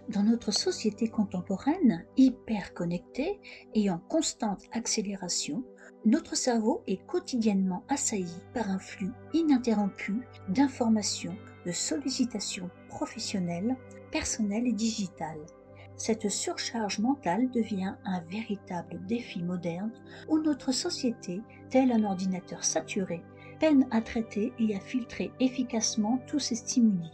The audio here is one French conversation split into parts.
Dans notre société contemporaine, hyper connectée et en constante accélération, notre cerveau est quotidiennement assailli par un flux ininterrompu d'informations, de sollicitations professionnelles, personnelles et digitales. Cette surcharge mentale devient un véritable défi moderne où notre société, tel un ordinateur saturé, peine à traiter et à filtrer efficacement tous ces stimuli.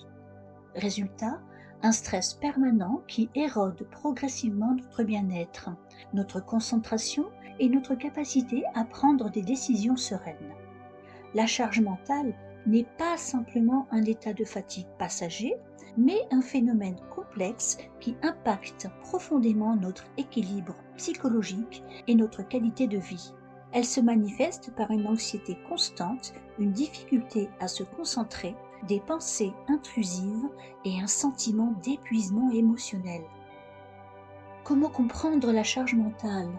Résultat, un stress permanent qui érode progressivement notre bien-être, notre concentration et notre capacité à prendre des décisions sereines. La charge mentale n'est pas simplement un état de fatigue passager, mais un phénomène complexe qui impacte profondément notre équilibre psychologique et notre qualité de vie. Elle se manifeste par une anxiété constante, une difficulté à se concentrer, des pensées intrusives et un sentiment d'épuisement émotionnel. Comment comprendre la charge mentale?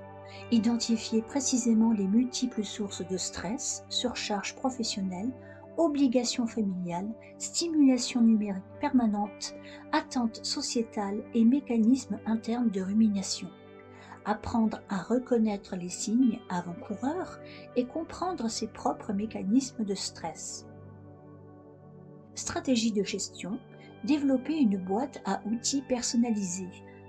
Identifier précisément les multiples sources de stress, surcharge professionnelle, obligations familiales, stimulation numérique permanente, attentes sociétales et mécanismes internes de rumination. Apprendre à reconnaître les signes avant-coureurs et comprendre ses propres mécanismes de stress. Stratégie de gestion, développer une boîte à outils personnalisée,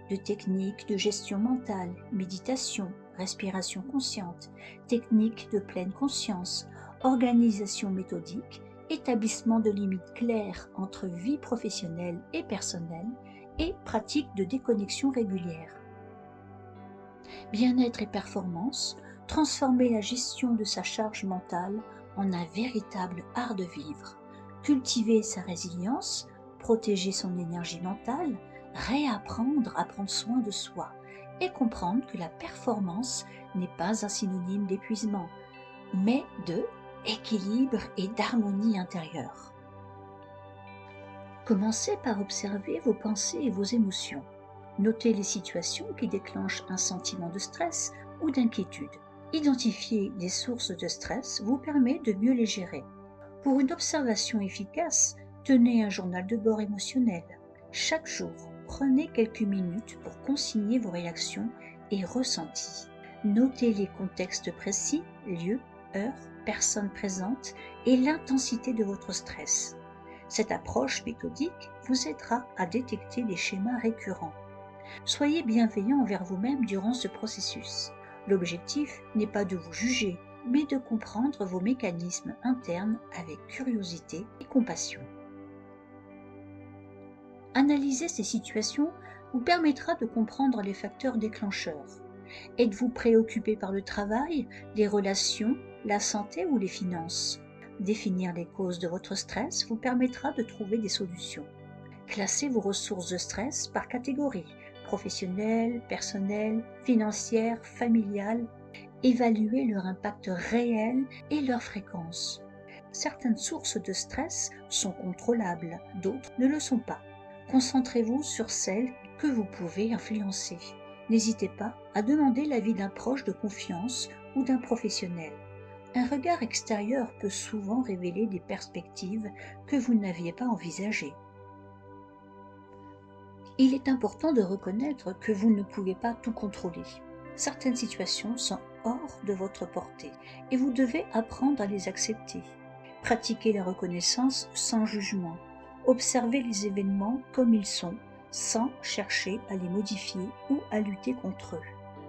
de techniques de gestion mentale, méditation, respiration consciente, techniques de pleine conscience, organisation méthodique, établissement de limites claires entre vie professionnelle et personnelle et pratique de déconnexion régulière. Bien-être et performance, transformer la gestion de sa charge mentale en un véritable art de vivre. Cultiver sa résilience, protéger son énergie mentale, réapprendre à prendre soin de soi et comprendre que la performance n'est pas un synonyme d'épuisement, mais de équilibre et d'harmonie intérieure. Commencez par observer vos pensées et vos émotions. Notez les situations qui déclenchent un sentiment de stress ou d'inquiétude. Identifier les sources de stress vous permet de mieux les gérer. Pour une observation efficace, tenez un journal de bord émotionnel. Chaque jour, prenez quelques minutes pour consigner vos réactions et ressentis. Notez les contextes précis, lieux, heures, personnes présentes et l'intensité de votre stress. Cette approche méthodique vous aidera à détecter des schémas récurrents. Soyez bienveillant envers vous-même durant ce processus. L'objectif n'est pas de vous juger, mais de comprendre vos mécanismes internes avec curiosité et compassion. Analyser ces situations vous permettra de comprendre les facteurs déclencheurs. Êtes-vous préoccupé par le travail, les relations, la santé ou les finances? Définir les causes de votre stress vous permettra de trouver des solutions. Classez vos ressources de stress par catégorie: professionnelle, personnelle, financière, familiale. Évaluez leur impact réel et leur fréquence. Certaines sources de stress sont contrôlables, d'autres ne le sont pas. Concentrez-vous sur celles que vous pouvez influencer. N'hésitez pas à demander l'avis d'un proche de confiance ou d'un professionnel. Un regard extérieur peut souvent révéler des perspectives que vous n'aviez pas envisagées. Il est important de reconnaître que vous ne pouvez pas tout contrôler. Certaines situations sont hors de votre portée et vous devez apprendre à les accepter. Pratiquez la reconnaissance sans jugement. Observez les événements comme ils sont, sans chercher à les modifier ou à lutter contre eux.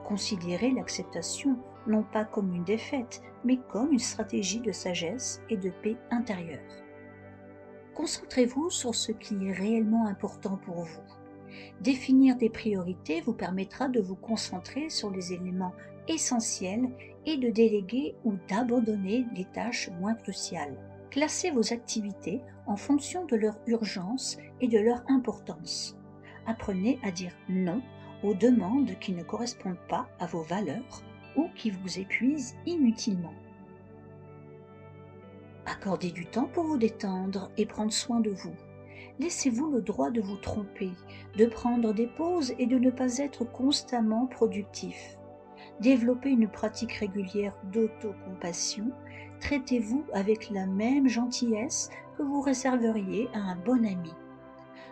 Considérez l'acceptation non pas comme une défaite, mais comme une stratégie de sagesse et de paix intérieure. Concentrez-vous sur ce qui est réellement important pour vous. Définir des priorités vous permettra de vous concentrer sur les éléments essentiels et de déléguer ou d'abandonner les tâches moins cruciales. Classez vos activités en fonction de leur urgence et de leur importance. Apprenez à dire non aux demandes qui ne correspondent pas à vos valeurs ou qui vous épuisent inutilement. Accordez du temps pour vous détendre et prendre soin de vous. Laissez-vous le droit de vous tromper, de prendre des pauses et de ne pas être constamment productif. Développez une pratique régulière d'autocompassion. Traitez-vous avec la même gentillesse que vous réserveriez à un bon ami.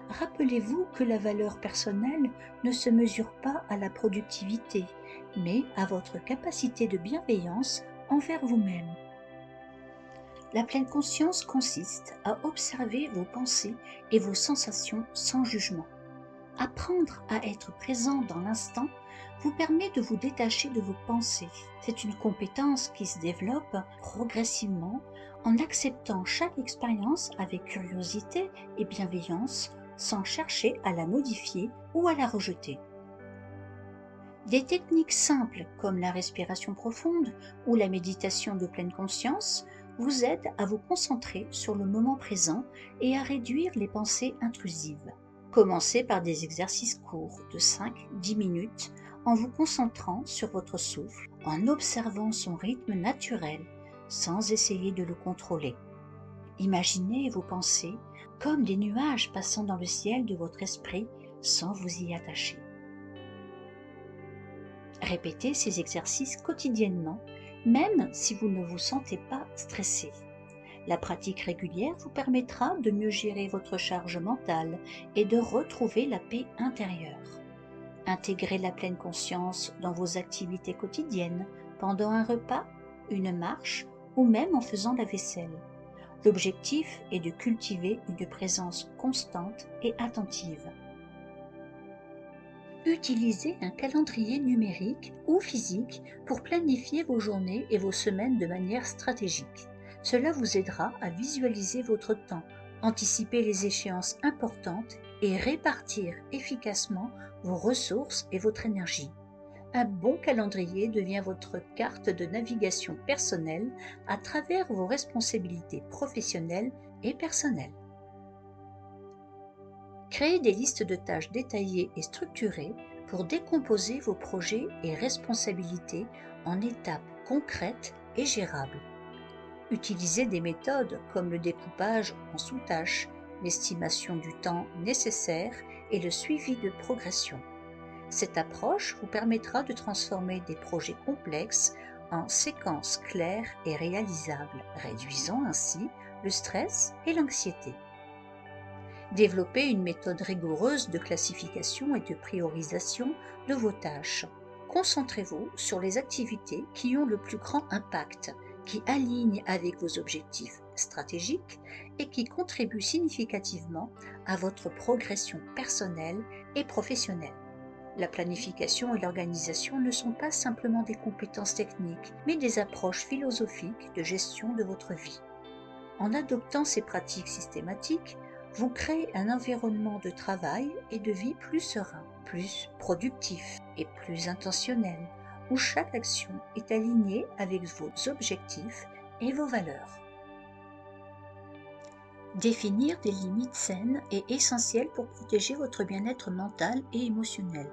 Rappelez-vous que la valeur personnelle ne se mesure pas à la productivité, mais à votre capacité de bienveillance envers vous-même. La pleine conscience consiste à observer vos pensées et vos sensations sans jugement. Apprendre à être présent dans l'instant vous permet de vous détacher de vos pensées. C'est une compétence qui se développe progressivement en acceptant chaque expérience avec curiosité et bienveillance sans chercher à la modifier ou à la rejeter. Des techniques simples comme la respiration profonde ou la méditation de pleine conscience vous aident à vous concentrer sur le moment présent et à réduire les pensées intrusives. Commencez par des exercices courts de 5-10 minutes en vous concentrant sur votre souffle, en observant son rythme naturel sans essayer de le contrôler. Imaginez vos pensées comme des nuages passant dans le ciel de votre esprit sans vous y attacher. Répétez ces exercices quotidiennement, même si vous ne vous sentez pas stressé. La pratique régulière vous permettra de mieux gérer votre charge mentale et de retrouver la paix intérieure. Intégrez la pleine conscience dans vos activités quotidiennes, pendant un repas, une marche ou même en faisant la vaisselle. L'objectif est de cultiver une présence constante et attentive. Utilisez un calendrier numérique ou physique pour planifier vos journées et vos semaines de manière stratégique. Cela vous aidera à visualiser votre temps, anticiper les échéances importantes et répartir efficacement vos ressources et votre énergie. Un bon calendrier devient votre carte de navigation personnelle à travers vos responsabilités professionnelles et personnelles. Créez des listes de tâches détaillées et structurées pour décomposer vos projets et responsabilités en étapes concrètes et gérables. Utilisez des méthodes comme le découpage en sous-tâches, l'estimation du temps nécessaire et le suivi de progression. Cette approche vous permettra de transformer des projets complexes en séquences claires et réalisables, réduisant ainsi le stress et l'anxiété. Développez une méthode rigoureuse de classification et de priorisation de vos tâches. Concentrez-vous sur les activités qui ont le plus grand impact, qui alignent avec vos objectifs stratégiques et qui contribuent significativement à votre progression personnelle et professionnelle. La planification et l'organisation ne sont pas simplement des compétences techniques, mais des approches philosophiques de gestion de votre vie. En adoptant ces pratiques systématiques, vous créez un environnement de travail et de vie plus serein, plus productif et plus intentionnel, où chaque action est alignée avec vos objectifs et vos valeurs. Définir des limites saines est essentiel pour protéger votre bien-être mental et émotionnel.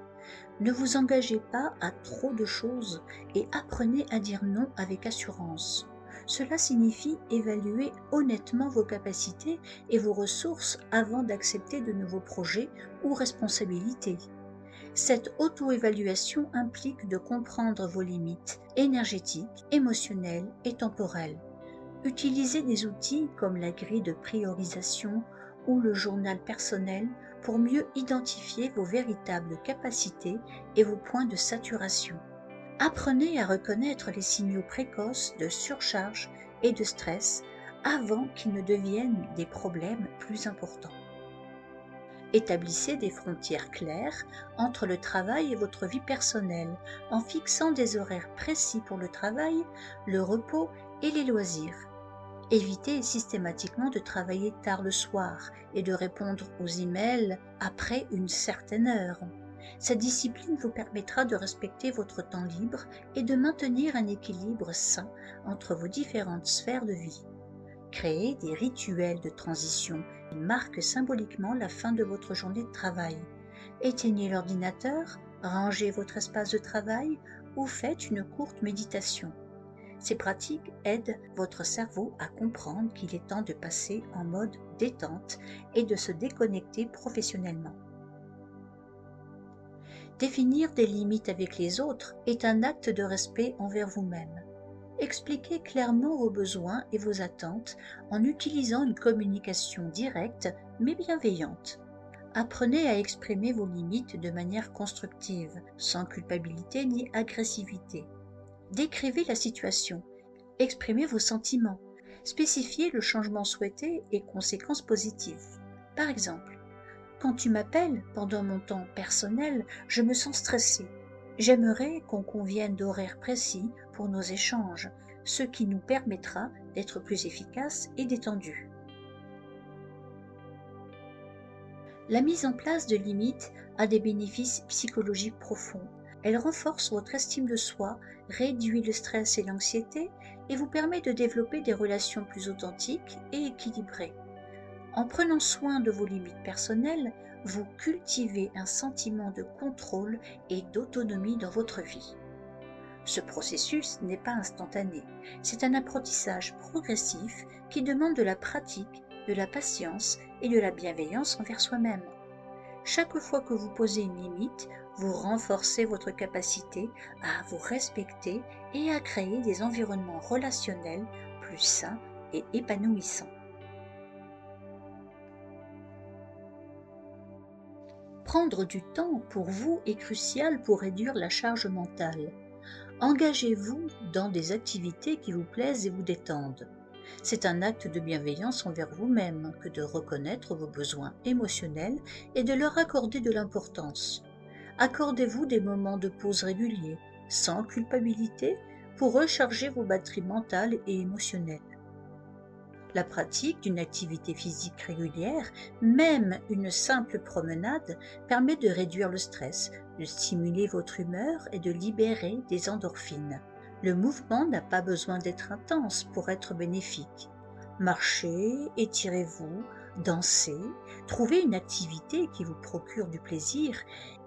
Ne vous engagez pas à trop de choses et apprenez à dire non avec assurance. Cela signifie évaluer honnêtement vos capacités et vos ressources avant d'accepter de nouveaux projets ou responsabilités. Cette auto-évaluation implique de comprendre vos limites énergétiques, émotionnelles et temporelles. Utilisez des outils comme la grille de priorisation ou le journal personnel pour mieux identifier vos véritables capacités et vos points de saturation. Apprenez à reconnaître les signaux précoces de surcharge et de stress avant qu'ils ne deviennent des problèmes plus importants. Établissez des frontières claires entre le travail et votre vie personnelle en fixant des horaires précis pour le travail, le repos et les loisirs. Évitez systématiquement de travailler tard le soir et de répondre aux emails après une certaine heure. Cette discipline vous permettra de respecter votre temps libre et de maintenir un équilibre sain entre vos différentes sphères de vie. Créez des rituels de transition qui marquent symboliquement la fin de votre journée de travail. Éteignez l'ordinateur, rangez votre espace de travail ou faites une courte méditation. Ces pratiques aident votre cerveau à comprendre qu'il est temps de passer en mode détente et de se déconnecter professionnellement. Définir des limites avec les autres est un acte de respect envers vous-même. Expliquez clairement vos besoins et vos attentes en utilisant une communication directe mais bienveillante. Apprenez à exprimer vos limites de manière constructive, sans culpabilité ni agressivité. Décrivez la situation, exprimez vos sentiments, spécifiez le changement souhaité et conséquences positives. Par exemple, quand tu m'appelles pendant mon temps personnel, je me sens stressée. J'aimerais qu'on convienne d'horaires précis pour nos échanges, ce qui nous permettra d'être plus efficaces et détendus. La mise en place de limites a des bénéfices psychologiques profonds. Elle renforce votre estime de soi, réduit le stress et l'anxiété et vous permet de développer des relations plus authentiques et équilibrées. En prenant soin de vos limites personnelles, vous cultivez un sentiment de contrôle et d'autonomie dans votre vie. Ce processus n'est pas instantané, c'est un apprentissage progressif qui demande de la pratique, de la patience et de la bienveillance envers soi-même. Chaque fois que vous posez une limite, vous renforcez votre capacité à vous respecter et à créer des environnements relationnels plus sains et épanouissants. Prendre du temps pour vous est crucial pour réduire la charge mentale. Engagez-vous dans des activités qui vous plaisent et vous détendent. C'est un acte de bienveillance envers vous-même que de reconnaître vos besoins émotionnels et de leur accorder de l'importance. Accordez-vous des moments de pause réguliers, sans culpabilité, pour recharger vos batteries mentales et émotionnelles. La pratique d'une activité physique régulière, même une simple promenade, permet de réduire le stress, de stimuler votre humeur et de libérer des endorphines. Le mouvement n'a pas besoin d'être intense pour être bénéfique. Marchez, étirez-vous, dansez, trouvez une activité qui vous procure du plaisir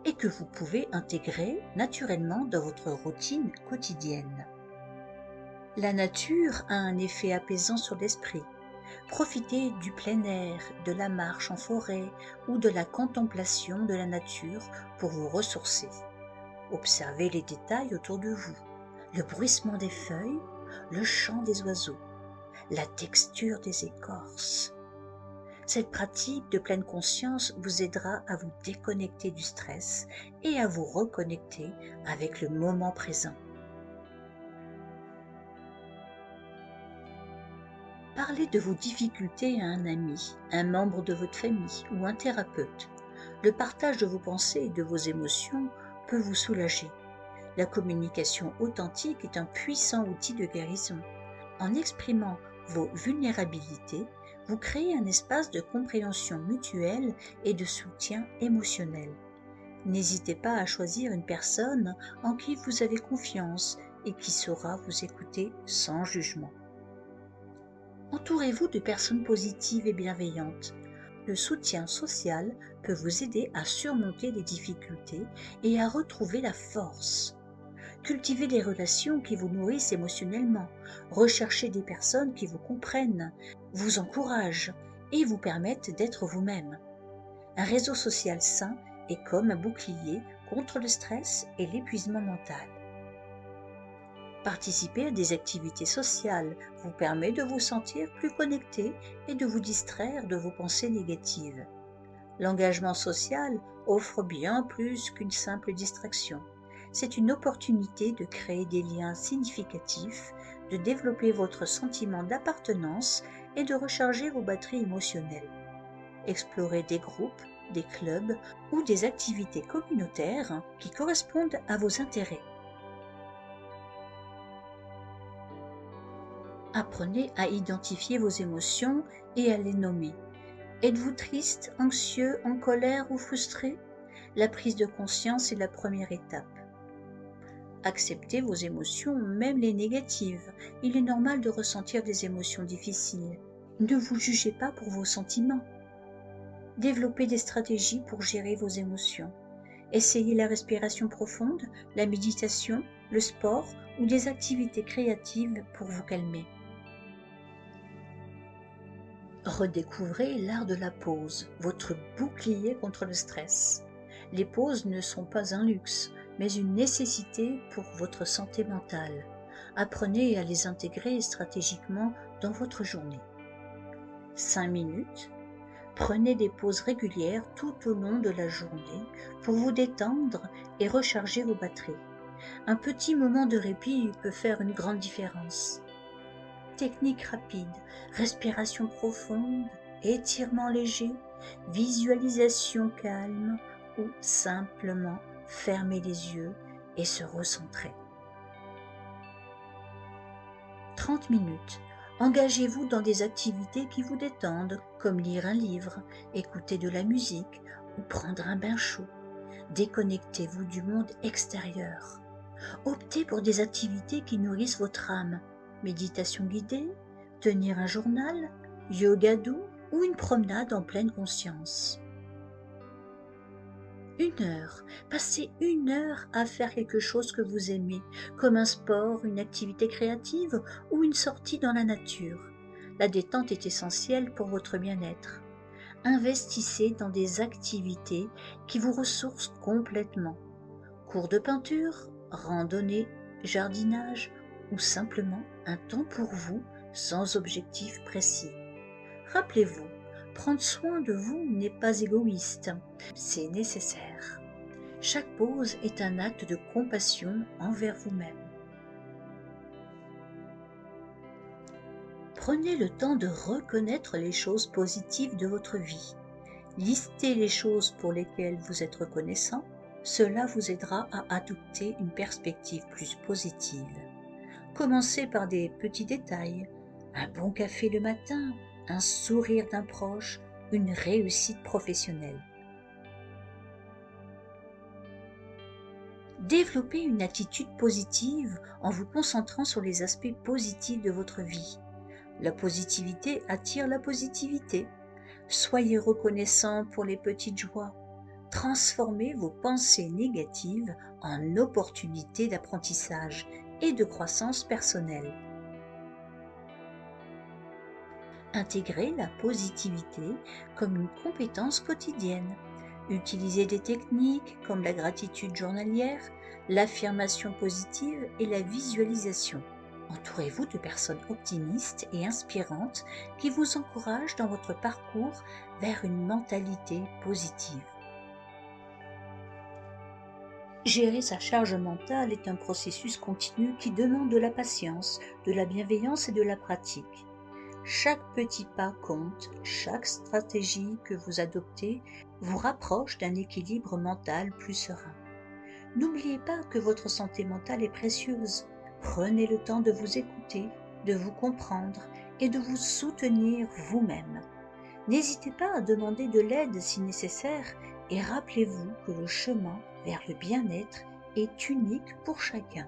et que vous pouvez intégrer naturellement dans votre routine quotidienne. La nature a un effet apaisant sur l'esprit. Profitez du plein air, de la marche en forêt ou de la contemplation de la nature pour vous ressourcer. Observez les détails autour de vous, le bruissement des feuilles, le chant des oiseaux, la texture des écorces. Cette pratique de pleine conscience vous aidera à vous déconnecter du stress et à vous reconnecter avec le moment présent. Parlez de vos difficultés à un ami, un membre de votre famille ou un thérapeute. Le partage de vos pensées et de vos émotions peut vous soulager. La communication authentique est un puissant outil de guérison. En exprimant vos vulnérabilités, vous créez un espace de compréhension mutuelle et de soutien émotionnel. N'hésitez pas à choisir une personne en qui vous avez confiance et qui saura vous écouter sans jugement. Entourez-vous de personnes positives et bienveillantes. Le soutien social peut vous aider à surmonter les difficultés et à retrouver la force. Cultivez des relations qui vous nourrissent émotionnellement. Recherchez des personnes qui vous comprennent, vous encouragent et vous permettent d'être vous-même. Un réseau social sain est comme un bouclier contre le stress et l'épuisement mental. Participer à des activités sociales vous permet de vous sentir plus connecté et de vous distraire de vos pensées négatives. L'engagement social offre bien plus qu'une simple distraction. C'est une opportunité de créer des liens significatifs, de développer votre sentiment d'appartenance et de recharger vos batteries émotionnelles. Explorez des groupes, des clubs ou des activités communautaires qui correspondent à vos intérêts. Apprenez à identifier vos émotions et à les nommer. Êtes-vous triste, anxieux, en colère ou frustré? La prise de conscience est la première étape. Acceptez vos émotions, même les négatives. Il est normal de ressentir des émotions difficiles. Ne vous jugez pas pour vos sentiments. Développez des stratégies pour gérer vos émotions. Essayez la respiration profonde, la méditation, le sport ou des activités créatives pour vous calmer. Redécouvrez l'art de la pause, votre bouclier contre le stress. Les pauses ne sont pas un luxe, mais une nécessité pour votre santé mentale. Apprenez à les intégrer stratégiquement dans votre journée. 5 minutes, Prenez des pauses régulières tout au long de la journée pour vous détendre et recharger vos batteries. Un petit moment de répit peut faire une grande différence. Technique rapide, respiration profonde, étirement léger, visualisation calme ou simplement fermer les yeux et se recentrer. 30 minutes. Engagez-vous dans des activités qui vous détendent, comme lire un livre, écouter de la musique ou prendre un bain chaud. Déconnectez-vous du monde extérieur. Optez pour des activités qui nourrissent votre âme. Méditation guidée, tenir un journal, yoga doux ou une promenade en pleine conscience. 1 heure. Passez 1 heure à faire quelque chose que vous aimez, comme un sport, une activité créative ou une sortie dans la nature. La détente est essentielle pour votre bien-être. Investissez dans des activités qui vous ressourcent complètement. Cours de peinture, randonnée, jardinage ou simplement un temps pour vous sans objectif précis. Rappelez-vous, prendre soin de vous n'est pas égoïste, c'est nécessaire. Chaque pause est un acte de compassion envers vous-même. Prenez le temps de reconnaître les choses positives de votre vie. Listez les choses pour lesquelles vous êtes reconnaissant. Cela vous aidera à adopter une perspective plus positive. Commencez par des petits détails. Un bon café le matin, un sourire d'un proche, une réussite professionnelle. Développez une attitude positive en vous concentrant sur les aspects positifs de votre vie. La positivité attire la positivité. Soyez reconnaissant pour les petites joies. Transformez vos pensées négatives en opportunités d'apprentissage et de croissance personnelle. Intégrez la positivité comme une compétence quotidienne. Utilisez des techniques comme la gratitude journalière, l'affirmation positive et la visualisation. Entourez-vous de personnes optimistes et inspirantes qui vous encouragent dans votre parcours vers une mentalité positive. Gérer sa charge mentale est un processus continu qui demande de la patience, de la bienveillance et de la pratique. Chaque petit pas compte, chaque stratégie que vous adoptez vous rapproche d'un équilibre mental plus serein. N'oubliez pas que votre santé mentale est précieuse. Prenez le temps de vous écouter, de vous comprendre et de vous soutenir vous-même. N'hésitez pas à demander de l'aide si nécessaire et rappelez-vous que le chemin vers le bien-être est unique pour chacun.